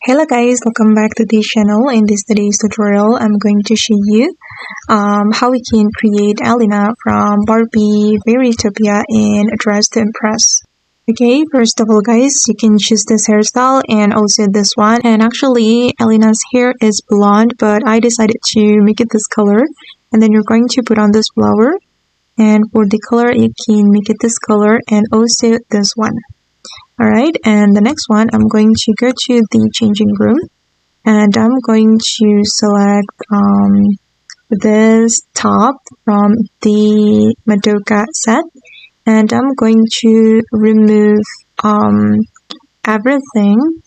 Hello guys, welcome back to this channel. In this today's tutorial, I'm going to show you how we can create Elina from Barbie Fairytopia in Dress to Impress. Okay, first of all guys, you can choose this hairstyle and also this one. And actually, Elina's hair is blonde, but I decided to make it this color. And then you're going to put on this flower. And for the color, you can make it this color and also this one. Alright, and the next one, I'm going to go to the changing room and I'm going to select this top from the Madoka set, and I'm going to remove everything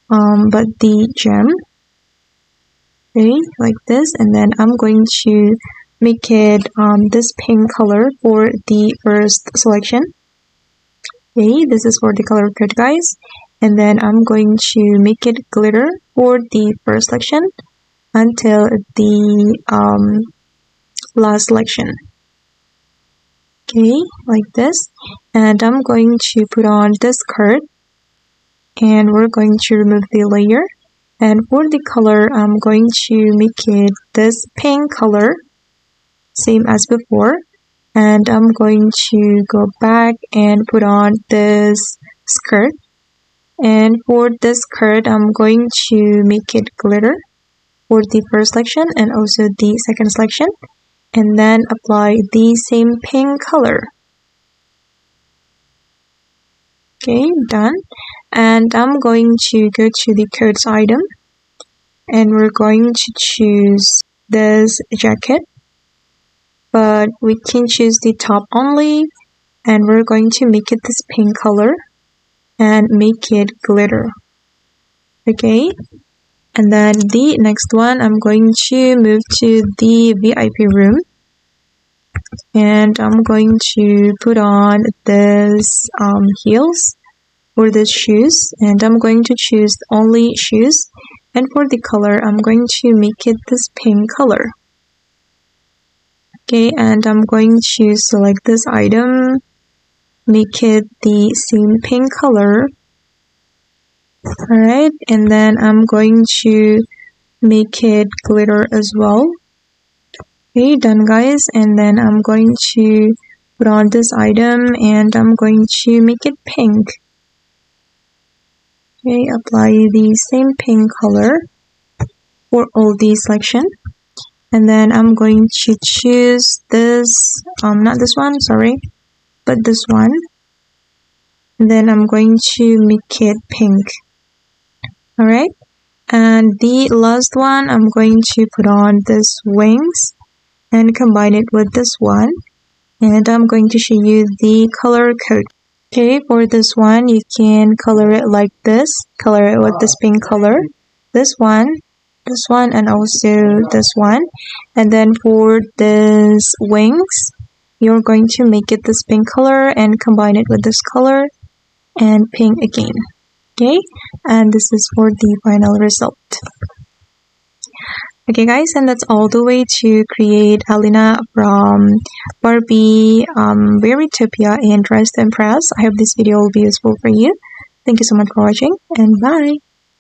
but the gem. Okay, like this, and then I'm going to make it this pink color for the first selection. Okay, this is for the color code guys, and then I'm going to make it glitter for the first section until the last selection. Okay, like this, and I'm going to put on this card and we're going to remove the layer, and for the color I'm going to make it this pink color, same as before. And I'm going to go back and put on this skirt. And for this skirt, I'm going to make it glitter for the first selection and also the second selection. And then apply the same pink color. Okay, done. And I'm going to go to the codes item. And we're going to choose this jacket. But we can choose the top only, and we're going to make it this pink color and make it glitter. Okay, and then the next one, I'm going to move to the VIP room and I'm going to put on this heels or this shoes, and I'm going to choose only shoes, and for the color I'm going to make it this pink color. Okay, and I'm going to select this item, make it the same pink color. Alright, and then I'm going to make it glitter as well. Okay, done guys, and then I'm going to put on this item and I'm going to make it pink. Okay, apply the same pink color for all the selection. And then I'm going to choose this, not this one, sorry, but this one. And then I'm going to make it pink. Alright, and the last one, I'm going to put on this wings and combine it with this one. And I'm going to show you the color code. Okay, for this one, you can color it like this, color it with this pink color, this one, and also this one. And then for this wings, you're going to make it this pink color and combine it with this color and pink again. Okay, and this is for the final result. Okay guys, and that's all the way to create Elina from Barbie Fairytopia in Dress to Impress. I hope this video will be useful for you. Thank you so much for watching, and bye.